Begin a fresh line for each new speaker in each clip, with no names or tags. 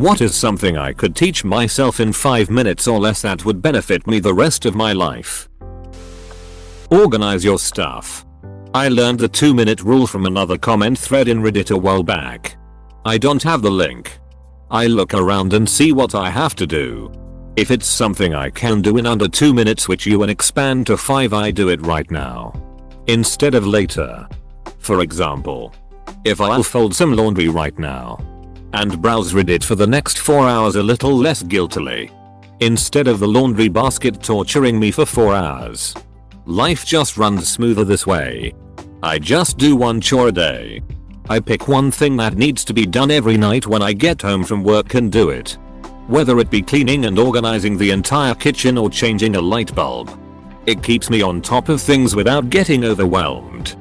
What is something I could teach myself in 5 minutes or less that would benefit me the rest of my life? Organize your stuff. I learned the 2-minute rule from another comment thread in Reddit a while back. I don't have the link. I look around and see what I have to do. If it's something I can do in under 2 minutes, which you and expand to 5, I do it right now, instead of later. For example, if I'll fold some laundry right now and browse Reddit for the next 4 hours a little less guiltily, instead of the laundry basket torturing me for 4 hours. Life just runs smoother this way. I just do one chore a day. I pick one thing that needs to be done every night when I get home from work and do it. Whether it be cleaning and organizing the entire kitchen or changing a light bulb. It keeps me on top of things without getting overwhelmed.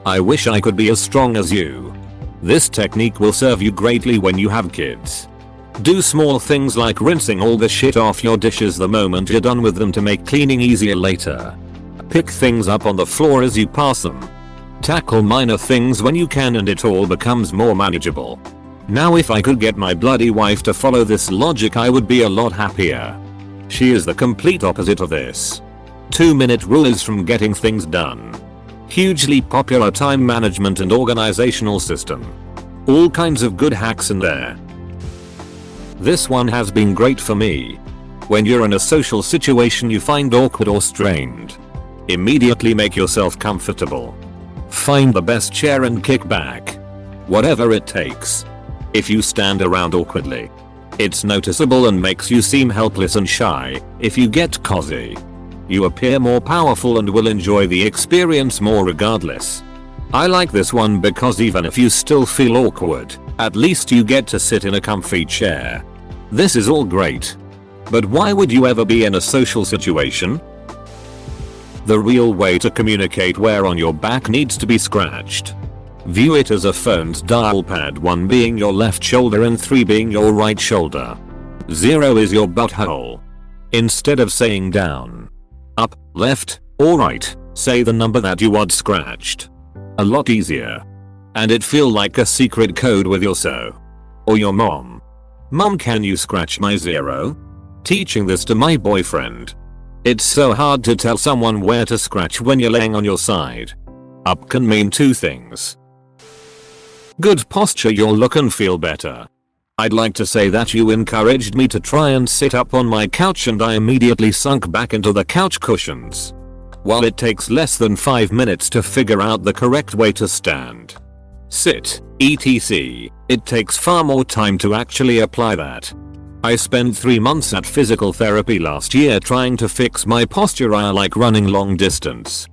I wish I could be as strong as you. This technique will serve you greatly when you have kids. Do small things like rinsing all the shit off your dishes the moment you're done with them to make cleaning easier later. Pick things up on the floor as you pass them. Tackle minor things when you can and it all becomes more manageable. Now if I could get my bloody wife to follow this logic, I would be a lot happier. She is the complete opposite of this. 2-minute rule is from getting things done. Hugely popular time management and organizational system. All kinds of good hacks in there. This one has been great for me. When you're in a social situation you find awkward or strained, immediately make yourself comfortable. Find the best chair and kick back. Whatever it takes. If you stand around awkwardly, it's noticeable and makes you seem helpless and shy. If you get cozy, you appear more powerful and will enjoy the experience more regardless. I like this one because even if you still feel awkward, at least you get to sit in a comfy chair. This is all great. But why would you ever be in a social situation? The real way to communicate where on your back needs to be scratched. View it as a phone's dial pad, 1 being your left shoulder and 3 being your right shoulder. 0 is your butthole. Instead of saying down, up, left, or right, say the number that you want scratched. A lot easier. And it feel like a secret code with your so. Or your mom. Mom, can you scratch my 0? Teaching this to my boyfriend. It's so hard to tell someone where to scratch when you're laying on your side. Up can mean 2 things. Good posture, you'll look and feel better. I'd like to say that you encouraged me to try and sit up on my couch and I immediately sunk back into the couch cushions. While it takes less than 5 minutes to figure out the correct way to stand, sit, etc., it takes far more time to actually apply that. I spent 3 months at physical therapy last year trying to fix my posture. I like running long distance.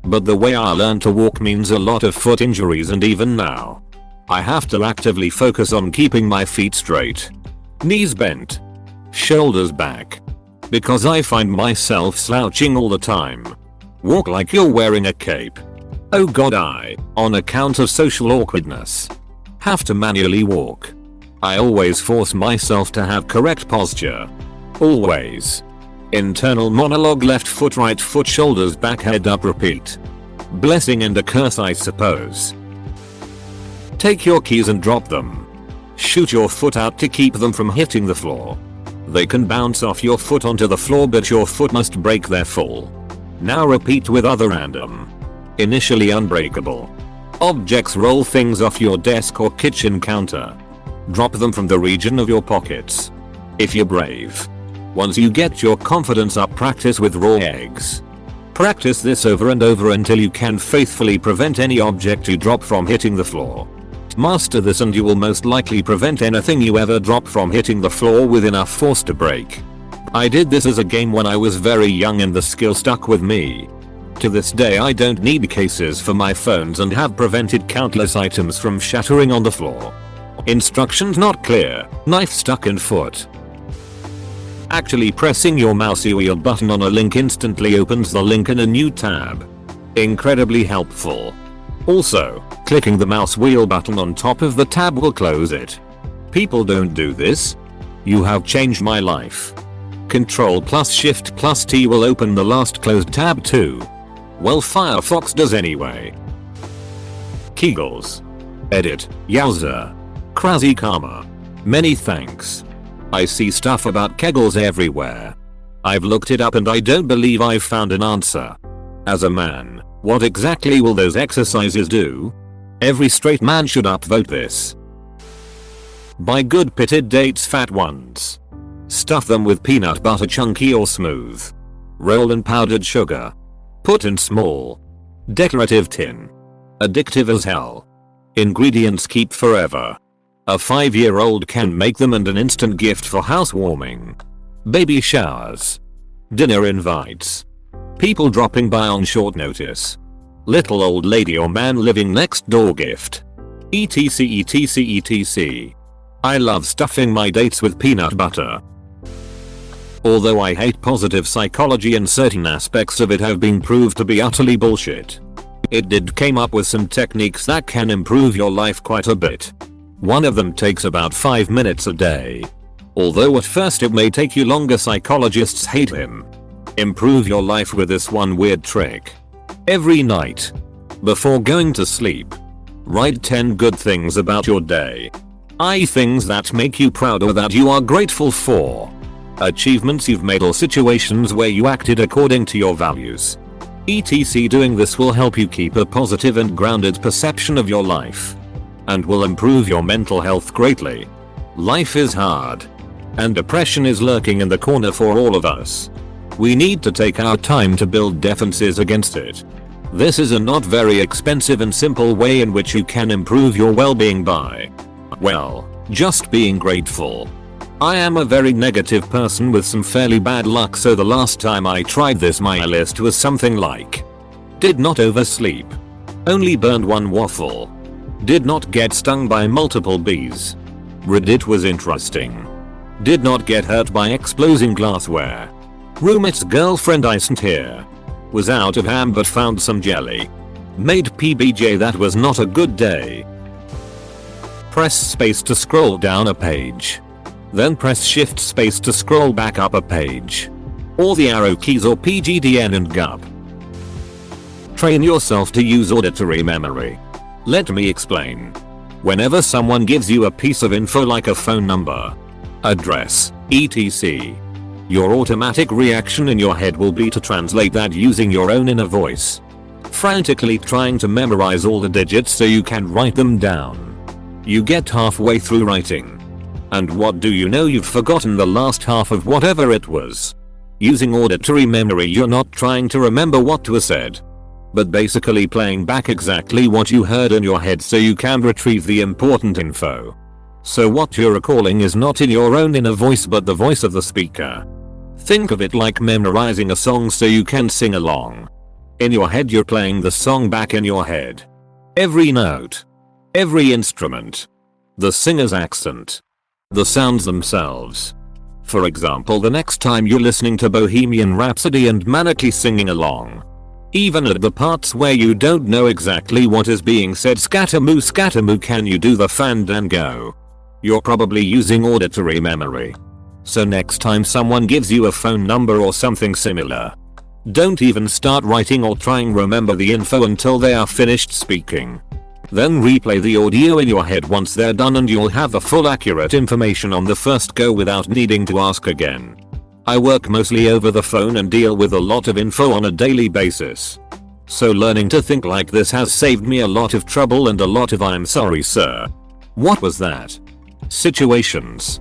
But the way I learned to walk means a lot of foot injuries, and even now, I have to actively focus on keeping my feet straight, knees bent, shoulders back, because I find myself slouching all the time. Walk like you're wearing a cape. Oh god, on account of social awkwardness, have to manually walk. I always force myself to have correct posture. Always. Internal monologue: left foot, right foot, shoulders back, head up, repeat. Blessing and a curse, I suppose. Take your keys and drop them. Shoot your foot out to keep them from hitting the floor. They can bounce off your foot onto the floor, but your foot must break their fall. Now repeat with other random, initially unbreakable objects. Roll things off your desk or kitchen counter. Drop them from the region of your pockets. If you're brave. Once you get your confidence up, practice with raw eggs. Practice this over and over until you can faithfully prevent any object you drop from hitting the floor. Master this and you will most likely prevent anything you ever drop from hitting the floor with enough force to break. I did this as a game when I was very young and the skill stuck with me. To this day I don't need cases for my phones and have prevented countless items from shattering on the floor. Instructions not clear, knife stuck in foot. Actually pressing your mouse wheel button on a link instantly opens the link in a new tab. Incredibly helpful. Also, clicking the mouse wheel button on top of the tab will close it. People don't do this. You have changed my life. Control plus Shift plus T will open the last closed tab too. Well, Firefox does anyway. Kegels. Edit, Yowza. Crazy karma. Many thanks. I see stuff about kegels everywhere. I've looked it up and I don't believe I've found an answer. As a man, what exactly will those exercises do? Every straight man should upvote this. Buy good pitted dates, fat ones. Stuff them with peanut butter, chunky or smooth. Roll in powdered sugar. Put in small, decorative tin. Addictive as hell. Ingredients keep forever. A 5-year-old can make them and an instant gift for housewarming. Baby showers. Dinner invites. People dropping by on short notice. Little old lady or man living next door gift. etc etc etc. I love stuffing my dates with peanut butter. Although I hate positive psychology and certain aspects of it have been proved to be utterly bullshit, it did came up with some techniques that can improve your life quite a bit. One of them takes about 5 minutes a day. Although at first it may take you longer, psychologists hate him. Improve your life with this one weird trick. Every night, before going to sleep, write 10 good things about your day. Things that make you proud or that you are grateful for. Achievements you've made or situations where you acted according to your values. etc. Doing this will help you keep a positive and grounded perception of your life, and will improve your mental health greatly. Life is hard, and depression is lurking in the corner for all of us. We need to take our time to build defenses against it. This is a not very expensive and simple way in which you can improve your well-being by, well, just being grateful. I am a very negative person with some fairly bad luck, so the last time I tried this my list was something like: did not oversleep. Only burned one waffle. Did not get stung by multiple bees. Reddit was interesting. Did not get hurt by exploding glassware. Roommate's girlfriend isn't here. Was out of ham but found some jelly. Made PBJ, that was not a good day. Press space to scroll down a page. Then press shift space to scroll back up a page. Or the arrow keys or PGDN and GUB. Train yourself to use auditory memory. Let me explain. Whenever someone gives you a piece of info like a phone number, address, etc., your automatic reaction in your head will be to translate that using your own inner voice, frantically trying to memorize all the digits so you can write them down. You get halfway through writing, and what do you know, you've forgotten the last half of whatever it was. Using auditory memory, you're not trying to remember what was said, but basically playing back exactly what you heard in your head so you can retrieve the important info. So what you're recalling is not in your own inner voice but the voice of the speaker. Think of it like memorizing a song so you can sing along. In your head you're playing the song back in your head. Every note, every instrument, the singer's accent, the sounds themselves. For example, the next time you're listening to Bohemian Rhapsody and manically singing along, even at the parts where you don't know exactly what is being said, scattermoo can you do the fandango? You're probably using auditory memory. So next time someone gives you a phone number or something similar, don't even start writing or trying remember the info until they are finished speaking. Then replay the audio in your head once they're done and you'll have the full accurate information on the first go without needing to ask again. I work mostly over the phone and deal with a lot of info on a daily basis. So learning to think like this has saved me a lot of trouble and a lot of "I'm sorry sir, what was that?" situations.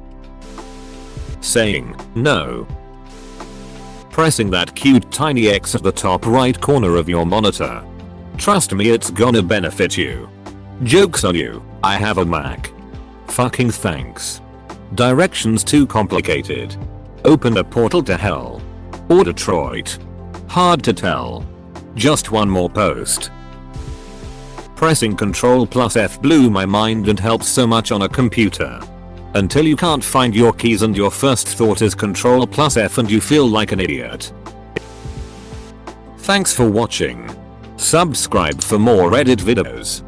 Saying no. Pressing that cute tiny X at the top right corner of your monitor. Trust me, it's gonna benefit you. Joke's on you, I have a Mac. Fucking thanks. Directions too complicated. Open a portal to hell. Or Detroit. Hard to tell. Just one more post. Pressing Ctrl+F blew my mind and helps so much on a computer. Until you can't find your keys and your first thought is Ctrl+F and you feel like an idiot. Thanks for watching. Subscribe for more Reddit videos.